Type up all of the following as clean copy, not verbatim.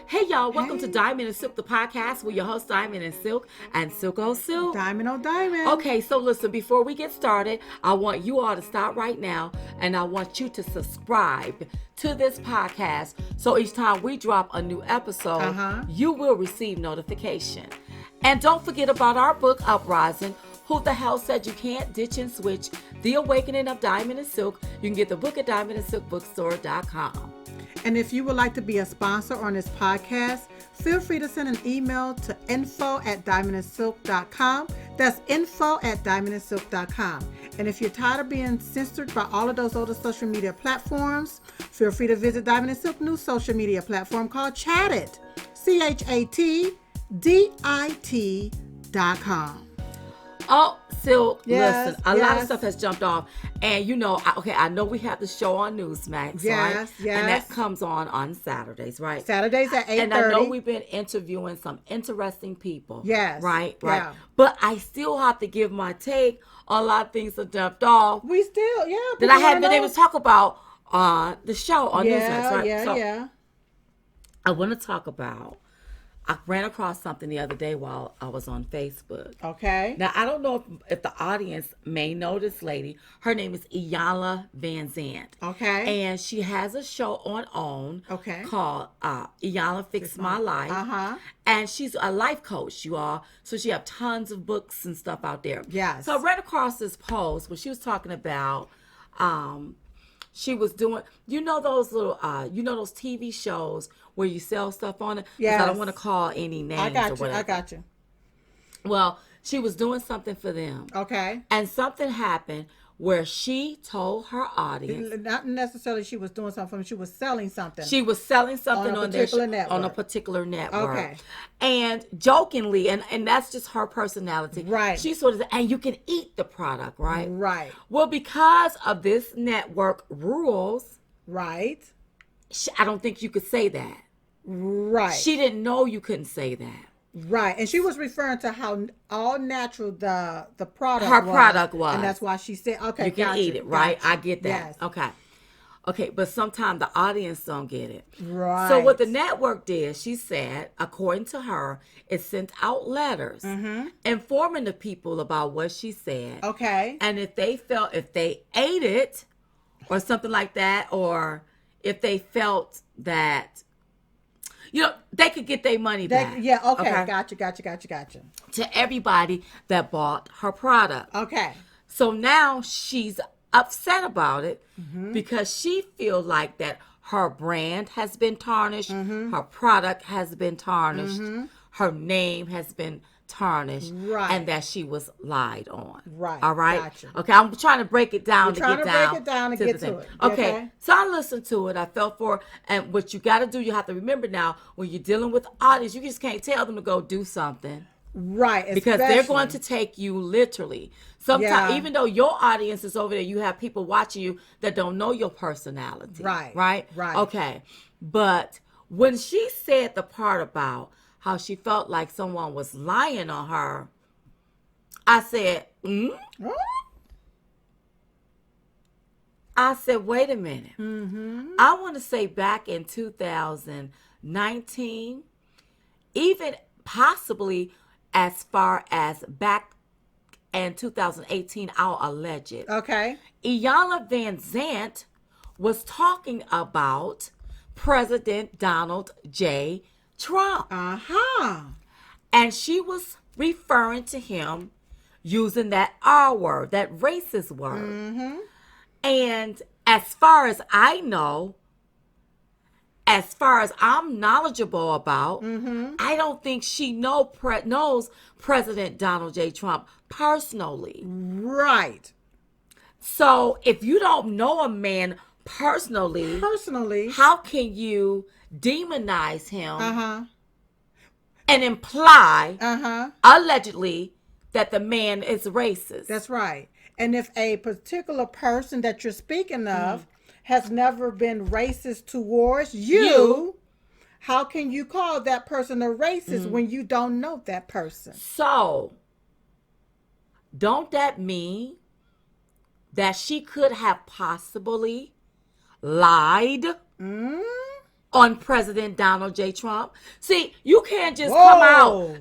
Hey y'all, welcome to Diamond and Silk, the podcast with your host Diamond and Silk and Silk O Silk. Diamond on Diamond. Okay, so listen, before we get started, I want you all to stop right now and I want you to subscribe to this podcast so each time we drop a new episode, you will receive notification. And don't forget about our book, Uprising. Who the Hell Said You Can't Ditch and Switch? The Awakening of Diamond and Silk. You can get the book at diamondandsilkbookstore.com. And if you would like to be a sponsor on this podcast, feel free to send an email to info@diamondandsilk.com. That's info@diamondandsilk.com. And if you're tired of being censored by all of those other social media platforms, feel free to visit Diamond and Silk new social media platform called Chattit. ChatDit.com. Oh, Silk, Yes, listen, a lot of yes. stuff has jumped off. And you know, I know we have the show on Newsmax, Yes, right? yes. And that comes on Saturdays, right? Saturdays at 8:30. And I know we've been interviewing some interesting people. Yes, Right? yeah. But I still have to give my take on a lot of things that jumped off We still, yeah. that I haven't been able to talk about on the show on Newsmax, right? Yeah. I want to talk about, I ran across something the other day while I was on Facebook. Okay. Now, I don't know if the audience may know this lady. Her name is Iyanla Van Zant. Okay. And she has a show on OWN Okay. called Iyanla Fix My Life. And she's a life coach, you all. So she have tons of books and stuff out there. Yes. So I ran across this post where she was talking about she was doing, you know those little, those TV shows where you sell stuff on it? 'Cause Yes. I don't want to call any names I got or you. whatever. I got you. Well, she was doing something for them. Okay. And something happened where she told her audience Not necessarily she was doing something. She was selling something. she was selling something On a on their particular on a network. particular network. Okay. And jokingly, and that's just her personality. Right. She sort of said, and you can eat the product, right? Right. Well, because of this network rules, Right. I don't think you could say that. Right. She didn't know you couldn't say that. Right. And she was referring to how all natural the product Her was. product was. And that's why she said, okay, You can gotcha, eat it, right? gotcha. I get that. Yes. Okay, but sometimes the audience don't get it. Right. So what the network did, she said, according to her, it sent out letters informing the people about what she said. Okay. And if they ate it or something like that, or if they felt that, they could get their money back. Yeah, okay. Gotcha. To everybody that bought her product. Okay. So now she's upset about it because she feels like that her brand has been tarnished, her product has been tarnished, her name has been tarnished, Right. and that she was lied on. Right. All right. Gotcha. Okay. I'm trying to break it down to trying get to down break it down and to get the to thing. it. Okay. Okay. So I listened to it. I felt for it. And what you got to do, you have to remember now, when you're dealing with audience, you just can't tell them to go do something. Right. Because they're especially- going to take you literally. Sometimes, Yeah. even though your audience is over there, you have people watching you that don't know your personality. Right. Right? Right. Okay. But when she said the part about how she felt like someone was lying on her, I said, Oh, I said, wait a minute. I want to say back in 2019, even possibly as far as back in 2018, I'll allege it. okay. Iyanla Van Zant was talking about President Donald J. Trump. And she was referring to him using that R word, that racist word. And as far as I know, as far as I'm knowledgeable about, I don't think she knows President Donald J. Trump personally. Right. So if you don't know a man personally, how can you demonize him and imply allegedly that the man is racist? That's right. And if a particular person that you're speaking of has never been racist towards you, how can you call that person a racist when you don't know that person? So, don't that mean that she could have possibly lied on President Donald J. Trump. See, you can't just come out.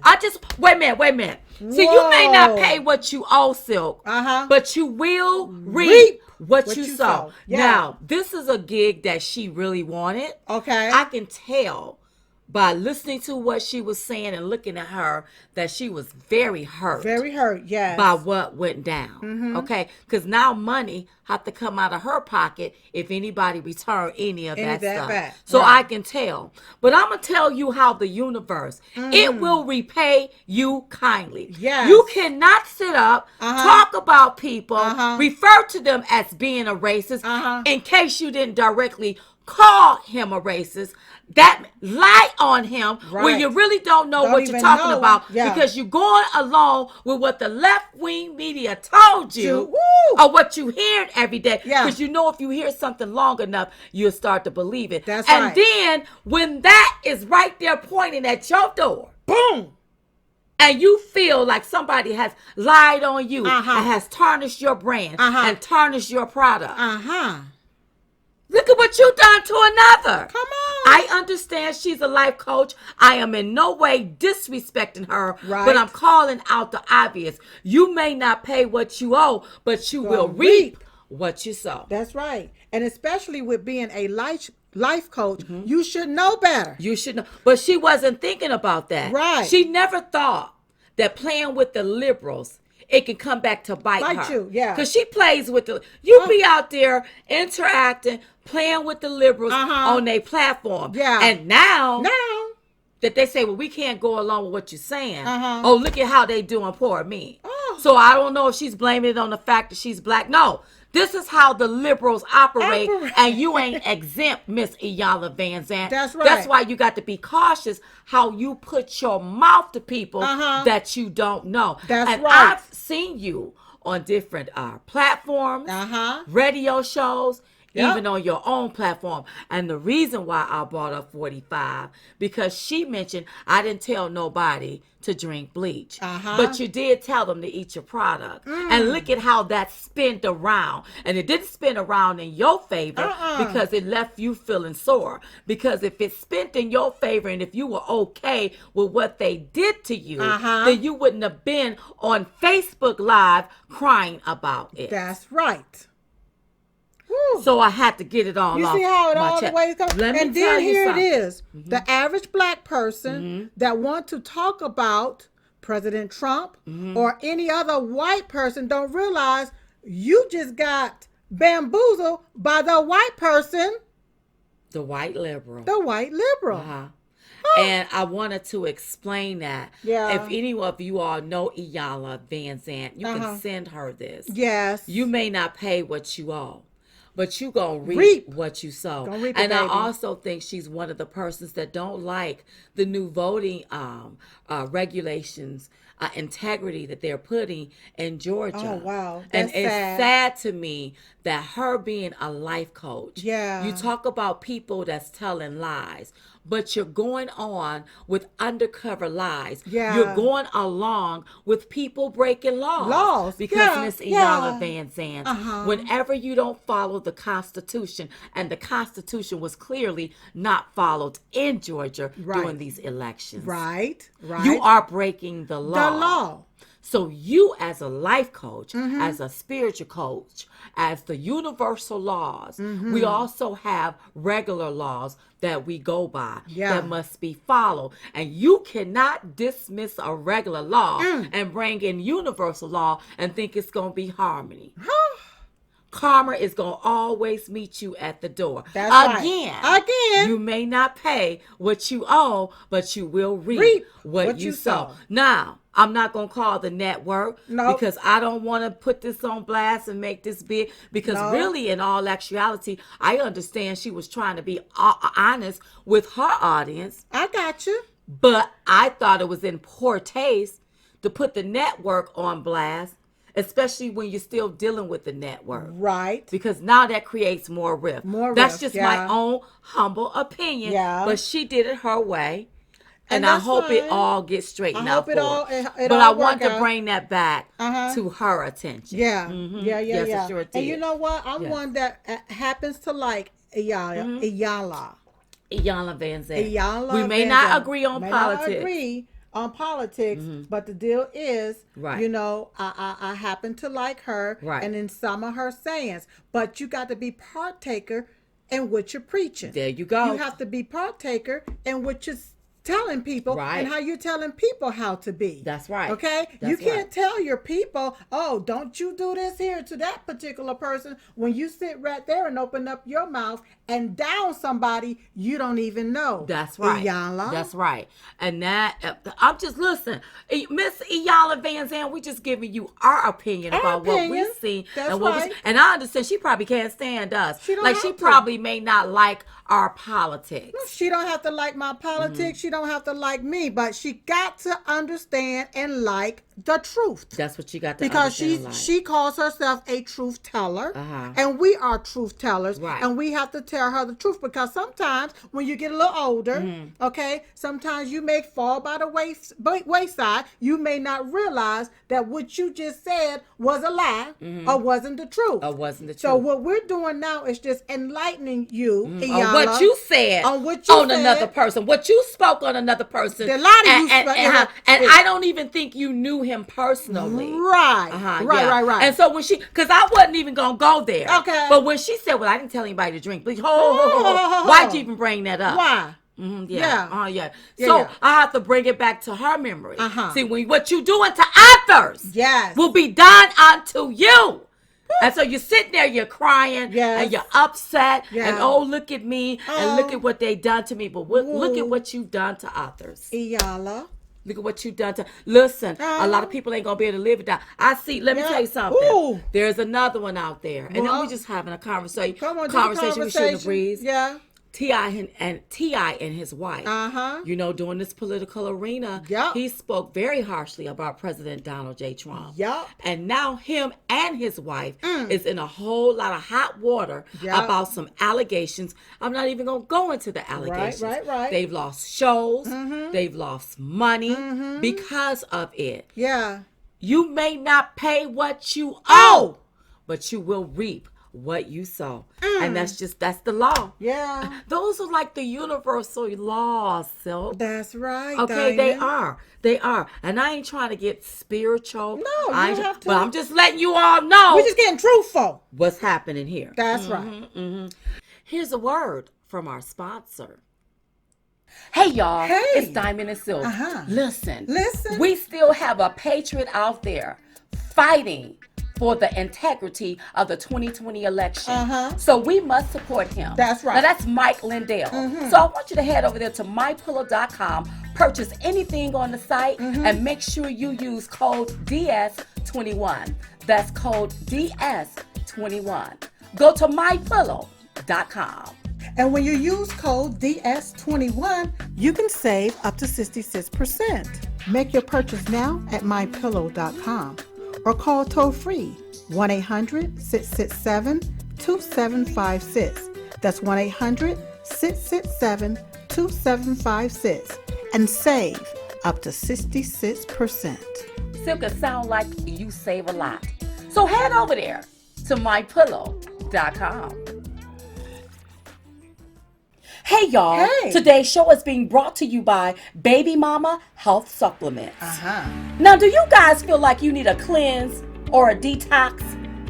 Wait a minute. See, you may not pay what you owe, Silk, but you will reap what you sow. Yeah. Now, this is a gig that she really wanted. Okay. I can tell by listening to what she was saying and looking at her that she was very hurt. Very hurt, yes. By what went down. Okay? Because now money have to come out of her pocket if anybody return any of that stuff. Back. So I can tell. But I'm going to tell you how the universe, it will repay you kindly. Yes. You cannot sit up, talk about people, refer to them as being a racist in case you didn't directly call him a racist, that lie on him when you really don't know what you're talking about because you're going along with what the left-wing media told you or what you hear every day because you know if you hear something long enough, you'll start to believe it. That's right. And then when that is right there pointing at your door, boom, and you feel like somebody has lied on you and has tarnished your brand and tarnished your product. Look at what you've done to another. Come on. I understand she's a life coach. I am in no way disrespecting her, but I'm calling out the obvious. You may not pay what you owe, but you will reap what you sow. That's right. And especially with being a life coach, you should know better. You should know. But she wasn't thinking about that. Right. She never thought that playing with the liberals, it can come back to bite her. You, yeah. Because she plays with you be out there interacting, playing with the liberals on their platform. Yeah. And now that they say, well, we can't go along with what you're saying. Oh, look at how they doing poor me. So I don't know if she's blaming it on the fact that she's black. No. This is how the liberals operate, and you ain't exempt, Miss Iyanla Vanzant. That's right. That's why you got to be cautious how you put your mouth to people that you don't know. That's right. I've seen you on different platforms, radio shows, even on your own platform. And the reason why I brought up 45, because she mentioned I didn't tell nobody to drink bleach. But you did tell them to eat your product. And look at how that spun around. And it didn't spin around in your favor because it left you feeling sore. Because if it spent in your favor and if you were okay with what they did to you, then you wouldn't have been on Facebook Live crying about it. That's right. So I had to get it all off. You see how it my chest. always comes? And then here it is. The average black person Mm-hmm. that want to talk about President Trump or any other white person don't realize you just got bamboozled by the white person. The white liberal. The white liberal. And I wanted to explain that. Yeah. If any of you all know Iyanla Vanzant, you can send her this. Yes. You may not pay what you owe, but you gonna reap what you sow. Reap and it, I also think she's one of the persons that don't like the new voting regulations, integrity that they're putting in Georgia. Oh, wow. And That's it's sad. sad to me that her being a life coach, Yeah. you talk about people that's telling lies, but you're going on with undercover lies. Yeah. You're going along with people breaking laws. Because Miss Iyanla Vanzant, whenever you don't follow the Constitution, and the Constitution was clearly not followed in Georgia during these elections. Right. You are breaking the law. The law. So you as a life coach, as a spiritual coach, as the universal laws, we also have regular laws that we go by that must be followed. And you cannot dismiss a regular law and bring in universal law and think it's going to be harmony. Karma is going to always meet you at the door. That's Again, right. You may not pay what you owe, but you will reap what you sow. Now, I'm not going to call the network because I don't want to put this on blast and make this big. Because really, in all actuality, I understand she was trying to be honest with her audience. I got you. But I thought it was in poor taste to put the network on blast, especially when you're still dealing with the network. Right. Because now that creates more rift. That's just my own humble opinion. Yeah. But she did it her way. And I that's hope it fine. all gets straightened out for her. It But all I want work to out. bring that back to her attention. Yeah. Yes, it sure And did. you know what? I'm one that happens to like Iyanla. Iyanla Van Zandt. Iyanla We may Van not Zandt. agree on May politics. Not agree on politics, but the deal is, Right. you know, I happen to like her, Right. and in some of her sayings, but you got to be partaker in what you're preaching. There you go. You have to be partaker in what you're telling people, Right. and how you're telling people how to be. That's right. Okay? That's you can't right. tell your people, oh, don't you do this here to that particular person, when you sit right there and open up your mouth and down somebody you don't even know. That's right. Iyanla. That's right. And that, I'm just, listen, Miss Iyanla Van Zandt, we just giving you our opinion about what we see. That's and what right. And I understand she probably can't stand us. She don't like, have she to. probably may not like our politics. She don't have to like my politics. She don't have to like me, but she got to understand and like the truth. That's what she got to because understand. she calls herself a truth teller, Uh-huh. and we are truth tellers, Right. and we have to tell her the truth, because sometimes when you get a little older, okay, sometimes you may fall by the wayside. You may not realize that what you just said was a lie or wasn't the truth. So what we're doing now is just enlightening you, Iyanla, on what you said on another person, what you spoke on another person. The lie you spoke, and I don't even think you knew him personally. Right. Right. And so when because I wasn't even gonna go there. Okay. But when she said, "Well, I didn't tell anybody to drink," but why'd you even bring that up? Why? Yeah. So I have to bring it back to her memory. See, what you doing to others, will be done unto you. And so you're sitting there, you're crying, and you're upset, and look at me, and look at what they done to me. But look at what you've done to others. Iyanla. Look at what you've done to. Listen, a lot of people ain't gonna be able to live it down. Let me tell you something. Ooh. There's another one out there, and then we're just having a conversation. Conversation we shouldn't have breathed. Yeah. T.I. and his wife, during this political arena, he spoke very harshly about President Donald J. Trump. And now him and his wife is in a whole lot of hot water about some allegations. I'm not even going to go into the allegations. Right. They've lost shows. They've lost money because of it. Yeah. You may not pay what you owe, but you will reap what you sow. And that's the law. Yeah. Those are like the universal laws, Silk. That's right. Okay, Diamond. they are. And I ain't trying to get spiritual. No, you have to. But I'm just letting you all know. We're just getting truthful. What's happening here. That's right. Here's a word from our sponsor. Hey, y'all. Hey. It's Diamond and Silk. Listen. We still have a patriot out there fighting for the integrity of the 2020 election. So we must support him. That's right. Now that's Mike Lindell. So I want you to head over there to mypillow.com, purchase anything on the site, and make sure you use code DS21. That's code DS21. Go to mypillow.com. And when you use code DS21, you can save up to 66%. Make your purchase now at mypillow.com. or call toll-free 1-800-667-2756. That's 1-800-667-2756. And save up to 66%. Silk, it sound like you save a lot. So head over there to mypillow.com. Hey, y'all. Hey. Today's show is being brought to you by Baby Mama Health Supplements. Uh-huh. Now, do you guys feel like you need a cleanse or a detox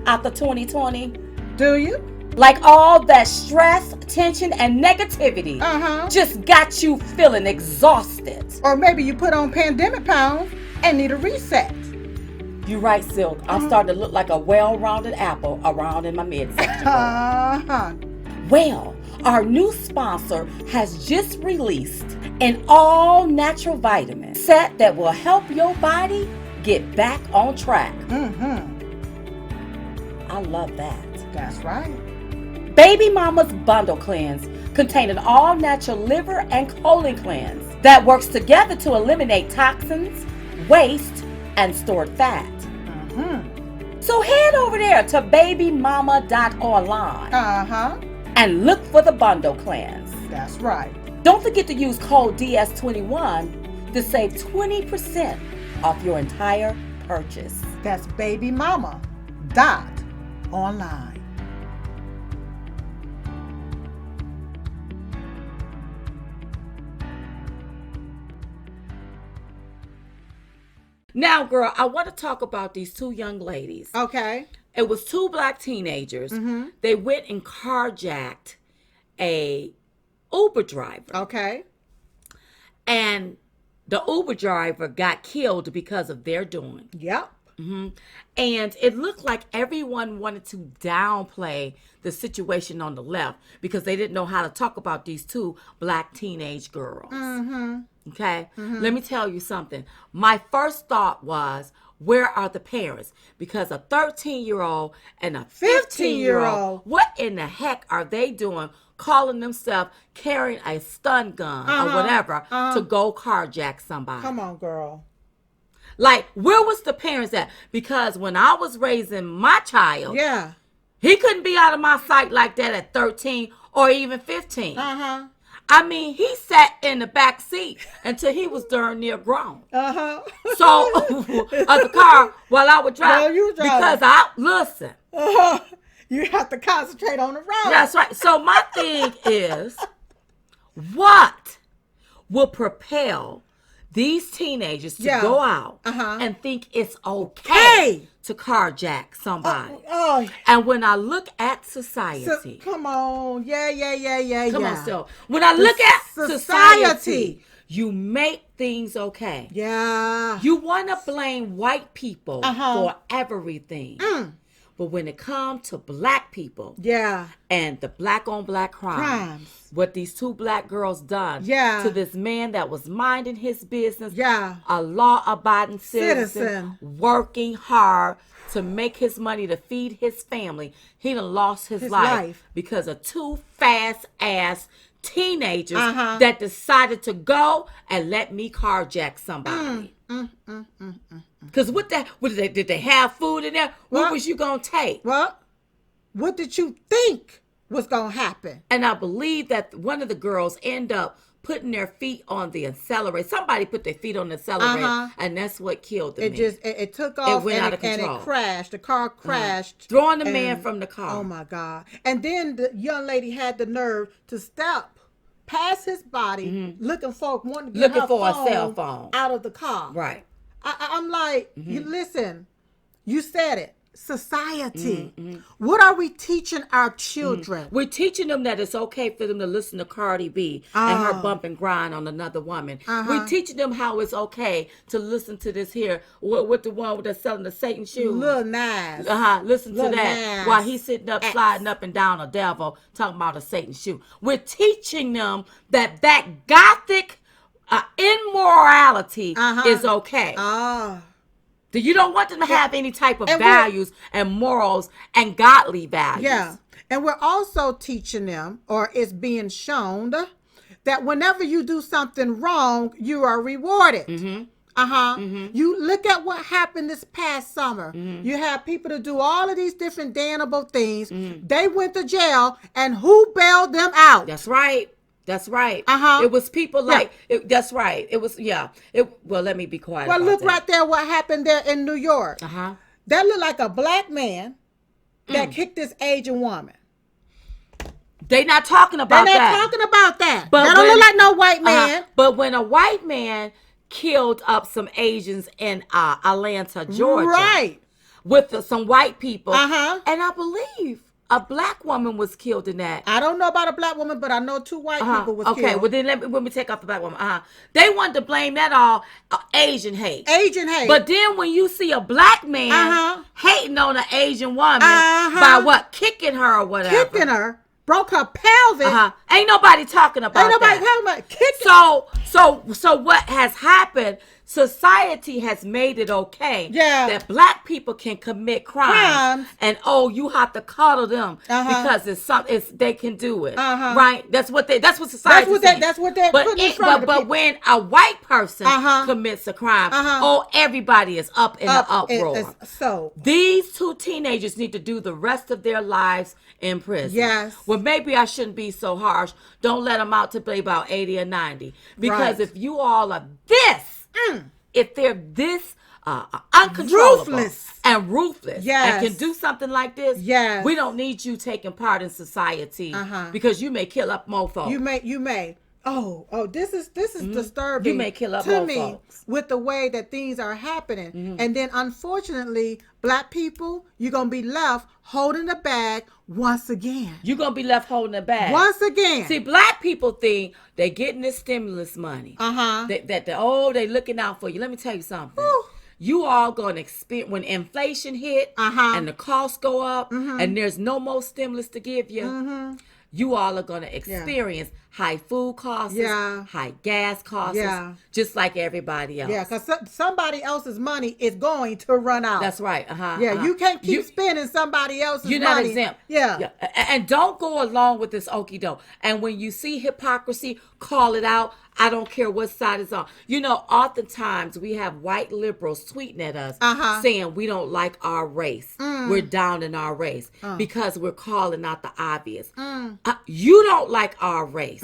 after 2020? Do you? Like all that stress, tension, and negativity just got you feeling exhausted. Or maybe you put on pandemic pounds and need a reset. You're right, Silk. I'm starting to look like a well-rounded apple around in my midsection. Well, our new sponsor has just released an all-natural vitamin set that will help your body get back on track. I love that. That's right. Baby Mama's Bundle Cleanse contains an all-natural liver and colon cleanse that works together to eliminate toxins, waste, and stored fat. So head over there to babymama.online and look for the Bundle Cleanse. That's right. Don't forget to use code DS21 to save 20% off your entire purchase. That's babymama.online. Now, girl, I want to talk about these two young ladies. Okay. It was two black teenagers. Mm-hmm. They went and carjacked a Uber driver. Okay. And the Uber driver got killed because of their doing. Yep. Mm-hmm. And it looked like everyone wanted to downplay the situation on the left because they didn't know how to talk about these two black teenage girls. Mm-hmm. Okay? Mm-hmm. Let me tell you something. My first thought was, where are the parents? Because a 13-year-old and a 15-year-old, what in the heck are they doing calling themselves carrying a stun gun or whatever to go carjack somebody? Come on, girl. Like, where was the parents at? Because when I was raising my child, he couldn't be out of my sight like that at 13 or even 15. I mean, he sat in the back seat until he was darn near grown. So, of the car while I would drive. Because listen. You have to concentrate on the road. That's right. So, my thing is, what will propel these teenagers to go out and think it's okay to carjack somebody? And when I look at society. Come on. Yeah. Come on, so when I look at society, you make things okay. Yeah. You want to blame white people for everything. But when it comes to black people, and the black on black crimes, what these two black girls done to this man that was minding his business, a law-abiding citizen, working hard to make his money to feed his family, he done lost his life because of two fast-ass teenagers that decided to go and let me carjack somebody. Because did they have food in there? What was you going to take? What did you think was going to happen? And I believe that one of the girls end up putting their feet on the accelerator. Somebody put their feet on the accelerator, and that's what killed the man. It took off, it went out of control. And it crashed. The car crashed. Throwing the man from the car. Oh, my God. And then the young lady had the nerve to step past his body, looking for a cell phone out of the car. Right. I'm like, you listen, you said it. Society. What are we teaching our children? We're teaching them that it's okay for them to listen to Cardi B and her bump and grind on another woman. We're teaching them how it's okay to listen to this here with the one that's selling the Satan shoes. Lil Nas. Listen to that while he's sitting up, sliding up and down a devil, talking about a Satan shoe. We're teaching them that gothic immorality is okay. You don't want them to have any type of values and morals and godly values. Yeah. And we're also teaching them, or it's being shown, that whenever you do something wrong, you are rewarded. You look at what happened this past summer. You have people to do all of these different damnable things. They went to jail, and who bailed them out? That's right. That's right. It was people like, that's right. It was, well, let me be quiet. Well, look right there what happened there in New York. That looked like a black man that kicked this Asian woman. They not talking about that. They're not talking about that. But that don't look like no white man. But when a white man killed up some Asians in Atlanta, Georgia. Right. With some white people. And I believe a black woman was killed in that. I don't know about a black woman, but I know two white people was killed. Okay, well then let me take off the black woman. They wanted to blame that all Asian hate. Asian hate. But then when you see a black man hating on an Asian woman by what? Kicking her or whatever. Kicking her. Broke her pelvis. Ain't nobody talking about that. Ain't nobody talking about kicking. So what has happened? Society has made it okay that black people can commit crimes. And you have to cuddle them because they can do it. Right? That's what society says. That's what they're putting in front of people. But when a white person commits a crime, everybody is up in an uproar. So these two teenagers need to do the rest of their lives in prison. Yes. Well, maybe I shouldn't be so harsh. Don't let them out to play about 80 or 90. Because if you all are this, if they're this uncontrollable and ruthless and can do something like this, we don't need you taking part in society because you may kill up mofo. You may. This is disturbing. You may kill up to more me folks with the way that things are happening. And then unfortunately, black people, you're gonna be left holding the bag once again. You're gonna be left holding the bag Once again. See, black people think they're getting this stimulus money. They looking out for you. Let me tell you something. Whew. You all gonna experience when inflation hit and the costs go up and there's no more stimulus to give you. You all are gonna experience high food costs, high gas costs, just like everybody else. Yeah, because somebody else's money is going to run out. That's right. You can't keep spending somebody else's money. You're not exempt. Yeah. And don't go along with this okie doke. And when you see hypocrisy, call it out. I don't care what side it's on. You know, oftentimes we have white liberals tweeting at us saying we don't like our race. We're down in our race because we're calling out the obvious. You don't like our race.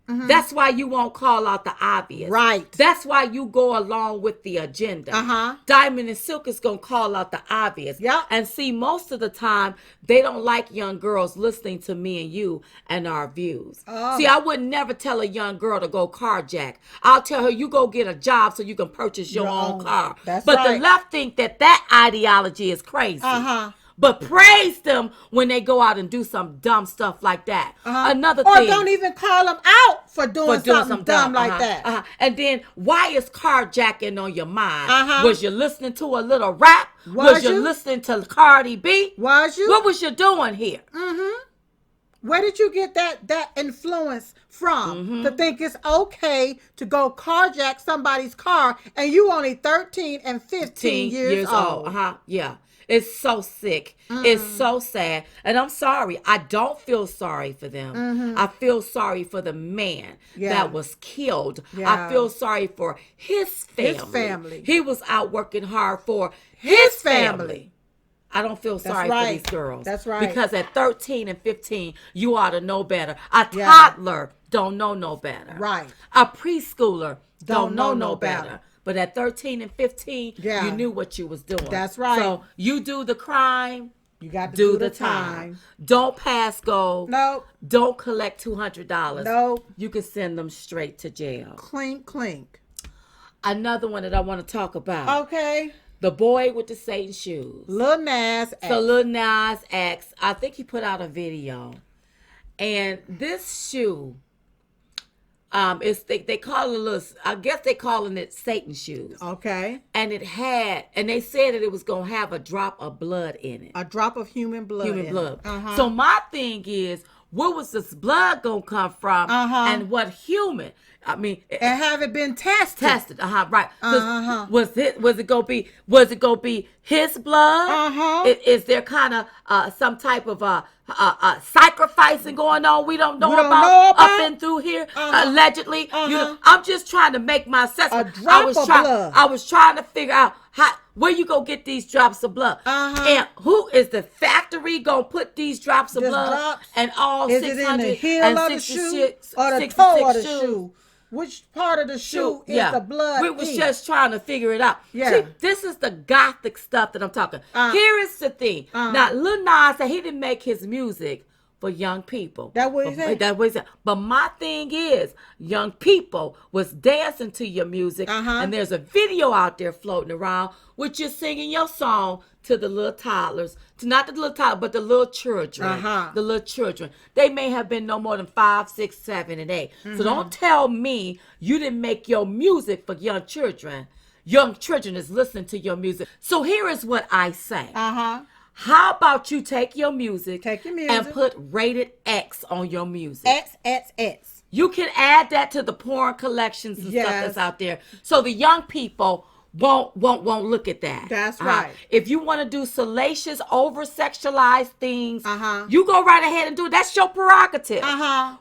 That's why you won't call out the obvious. Right. That's why you go along with the agenda. Diamond and Silk is going to call out the obvious. Yep. And see, most of the time, they don't like young girls listening to me and you and our views. See, I would never tell a young girl to go carjack. I'll tell her, you go get a job so you can purchase your own car. That's but right. the left think that ideology is crazy. But praise them when they go out and do some dumb stuff like that. Another thing. Or don't even call them out for doing something dumb like that. And then why is carjacking on your mind? Was you listening to a little rap? Was you listening to Cardi B? Was you? What was you doing here? Where did you get that influence from to think it's okay to go carjack somebody's car and you only 13 and 15 years old? Yeah. It's so sick. It's so sad. And I'm sorry. I don't feel sorry for them. I feel sorry for the man that was killed. I feel sorry for his family. He was out working hard for his family. I don't feel sorry for these girls. That's right. Because at 13 and 15, you ought to know better. A toddler don't know no better. Right. A preschooler don't know no better. But at 13 and 15, you knew what you was doing. That's right. So you do the crime, you got to do the time. Don't pass go. Nope. Don't collect $200. Nope. You can send them straight to jail. Clink, clink. Another one that I want to talk about. Okay. The boy with the Satan shoes. Lil Nas X. So Lil Nas X, I think he put out a video. And this shoe, they call it a little, I guess they calling it Satan shoes. Okay. And they said that it was going to have a drop of blood in it. A drop of human blood. So my thing is, where was this blood going to come from? And what human? I mean, and have it been tested? Right. Was it gonna be his blood? Is there kind of some type of sacrificing going on we don't know about up and through here allegedly? You know, I'm just trying to make my assessment. A drop of blood. I was trying to figure out where you go get these drops of blood, and who is the factory gonna put these drops of blood? Drops, and all is 600 it in the heel of the shoe or the toe of the shoe? Which part of the shoe is the blood? We was just trying to figure it out. Yeah. See, this is the gothic stuff that I'm talking. Here is the thing. Now, Lil Nas said he didn't make his music for young people. That's what he said. That's what he said. But my thing is, young people was dancing to your music, and there's a video out there floating around with you singing your song to the little toddlers, not the little toddlers, but the little children. The little children. They may have been no more than 5, 6, 7, and 8. So don't tell me you didn't make your music for young children. Young children is listening to your music. So here is what I say. How about you take your music, and put rated X on your music? X. You can add that to the porn collections and stuff that's out there, so the young people won't look at that. That's right. If you want to do salacious, over sexualized things, you go right ahead and do it. That's your prerogative.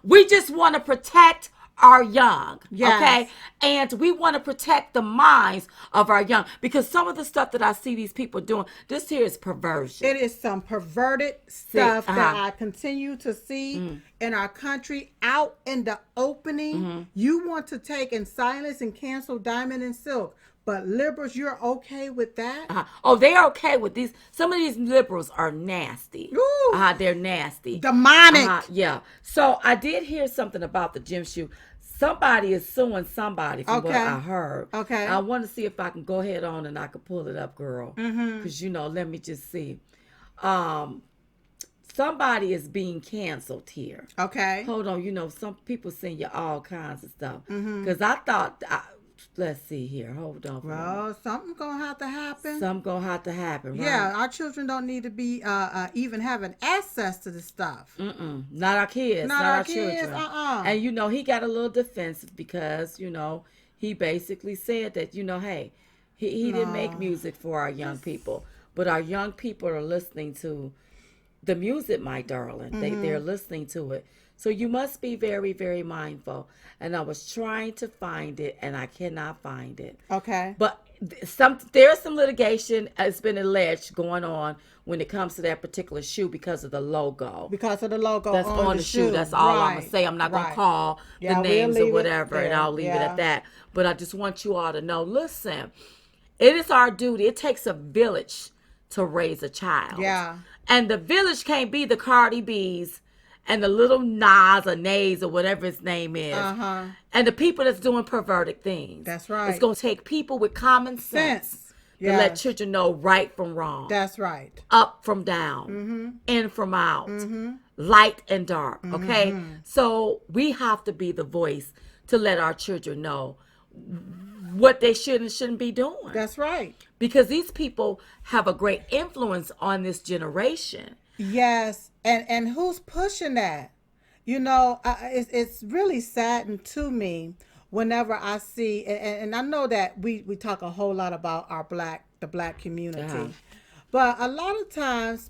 We just want to protect our young, okay? And we want to protect the minds of our young, because some of the stuff that I see these people doing, this here is perversion. It is some perverted stuff that I continue to see in our country out in the opening. You want to take and silence and cancel Diamond and Silk. But liberals, you're okay with that? Oh, they're okay with these. Some of these liberals are nasty. They're nasty. Demonic. Yeah. So I did hear something about the gym shoe. somebody is suing somebody from what I heard. Okay. I want to see if I can go ahead on and I can pull it up, girl. Because, let me just see. Somebody is being canceled here. Okay. Hold on. Some people send you all kinds of stuff. Because I thought... let's see here. Hold on. Well, something's going to have to happen. Something's going to have to happen, right? Yeah, our children don't need to be even having access to this stuff. Not our kids. Not our kids. children. And, he got a little defensive because, he basically said that, hey, he didn't make music for our young people. But our young people are listening to the music, my darling. They're listening to it. So you must be very, very mindful. And I was trying to find it, and I cannot find it. Okay. But there's some litigation has been alleged going on when it comes to that particular shoe because of the logo. Because of the logo that's on the shoe. That's all I'm going to say. I'm not going to call the names or whatever, and I'll leave it at that. But I just want you all to know, listen, it is our duty. It takes a village to raise a child. Yeah. And the village can't be the Cardi B's and the little Nas or Nays or whatever his name is. And the people that's doing perverted things. That's right. It's going to take people with common sense to let children know right from wrong. That's right. Up from down. In from out. Light and dark. Okay? So we have to be the voice to let our children know what they should and shouldn't be doing. That's right. Because these people have a great influence on this generation. Yes. And who's pushing that? It's really saddening to me whenever I see, and I know that we talk a whole lot about the black community, but a lot of times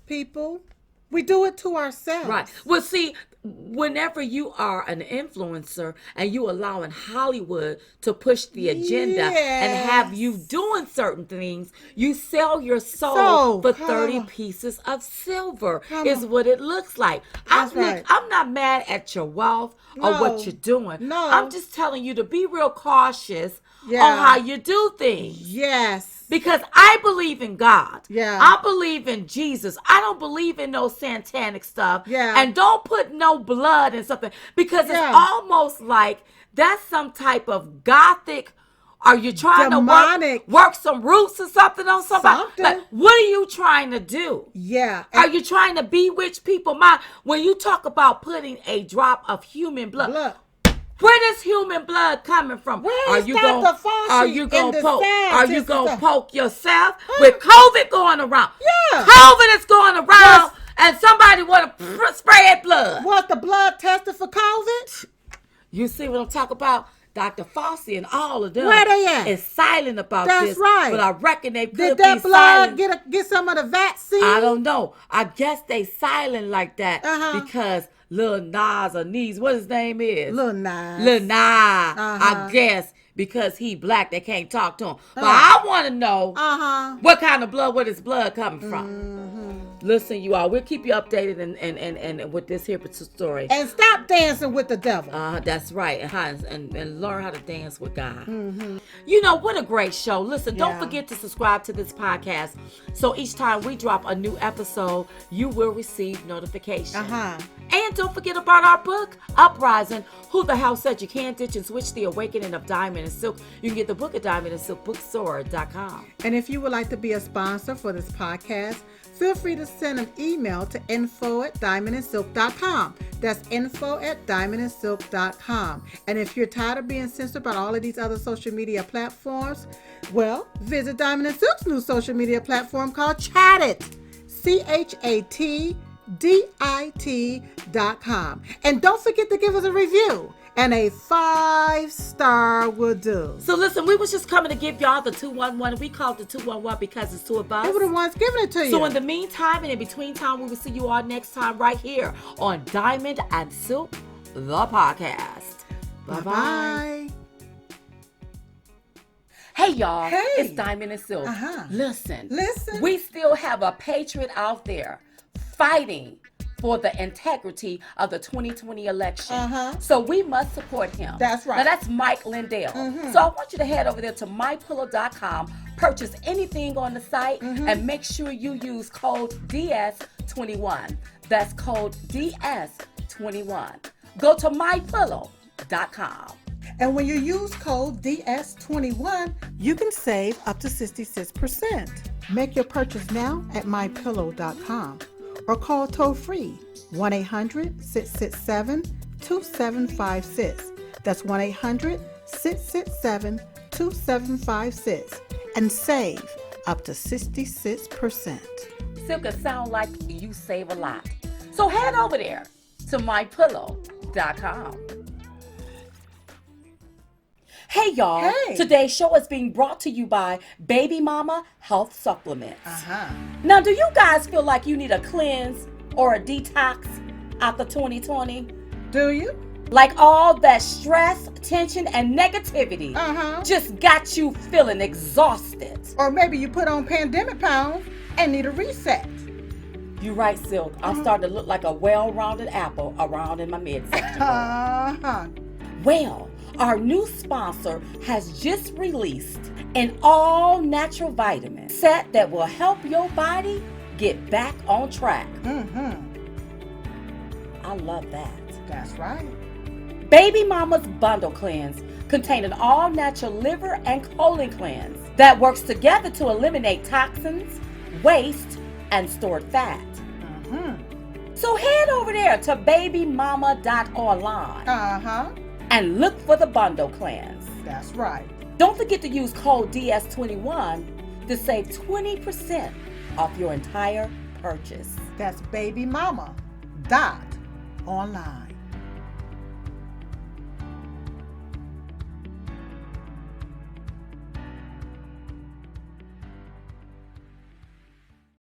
we do it to ourselves. Right. Well, see, whenever you are an influencer and you allowing Hollywood to push the agenda and have you doing certain things, you sell your soul for 30 pieces of silver is what it looks like. I'm not mad at your wealth or what you're doing. No. I'm just telling you to be real cautious on how you do things. Yes. Because I believe in God. Yeah. I believe in Jesus. I don't believe in no satanic stuff. Yeah. And don't put no blood in something. Because it's almost like that's some type of gothic. Are you trying demonic to work some roots or something on somebody? Like, what are you trying to do? Yeah. Are you trying to bewitch people's mind? When you talk about putting a drop of human blood. Where is human blood coming from? Are you going to poke yourself with COVID going around? Yeah. COVID is going around and somebody want to spread blood. What, the blood tested for COVID? You see what I'm talking about? Dr. Fauci and all of them where they at? Is silent about this. That's right. But I reckon they could Did be that blood silent. get some of the vaccine? I don't know. I guess they silent like that because Lil Nas or Nees, what his name is? Lil Nas. I guess because he black, they can't talk to him. But I want to know what kind of blood, where his blood coming from. Listen, you all, we'll keep you updated and with this here story. And stop dancing with the devil. That's right. And learn how to dance with God. What a great show. Listen, don't forget to subscribe to this podcast. So each time we drop a new episode, you will receive notification. And don't forget about our book, Uprising, Who the Hell Said You Can't Ditch and Switch the Awakening of Diamond and Silk. You can get the book at diamondandsilkbookstore.com. And if you would like to be a sponsor for this podcast, feel free to send an email to info@diamondandsilk.com. That's info@diamondandsilk.com. And if you're tired of being censored about all of these other social media platforms, well, visit Diamond and Silk's new social media platform called Chattit. ChatDit.com. And don't forget to give us a review. And a 5-star will do. So listen, we was just coming to give y'all the 211. We called it the 211 because it's two of us. They were the ones giving it to you. So in the meantime and in between time, we will see you all next time right here on Diamond and Silk, the podcast. Bye-bye. Hey, y'all. Hey. It's Diamond and Silk. Listen. We still have a patriot out there fighting for the integrity of the 2020 election. So we must support him. That's right. Now that's Mike Lindell. So I want you to head over there to mypillow.com, purchase anything on the site, and make sure you use code DS21. That's code DS21. Go to mypillow.com. And when you use code DS21, you can save up to 66%. Make your purchase now at mypillow.com or call toll-free 1-800-667-2756. That's 1-800-667-2756 and save up to 66%. Silk, it sound like you save a lot. So head over there to mypillow.com. Hey y'all, Hey. Today's show is being brought to you by Baby Mama Health Supplements. Uh-huh. Now, do you guys feel like you need a cleanse or a detox after 2020? Do you? Like all that stress, tension, and negativity just got you feeling exhausted. Or maybe you put on pandemic pounds and need a reset. You right, Silk. I'm starting to look like a well-rounded apple around in my midsection. Well, our new sponsor has just released an all-natural vitamin set that will help your body get back on track. I love that. That's right. Baby Mama's Bundle Cleanse contains an all-natural liver and colon cleanse that works together to eliminate toxins, waste, and stored fat. So head over there to babymama.online and look for the Bundle Cleanse. That's right. Don't forget to use code DS21 to save 20% off your entire purchase. That's babymama.online.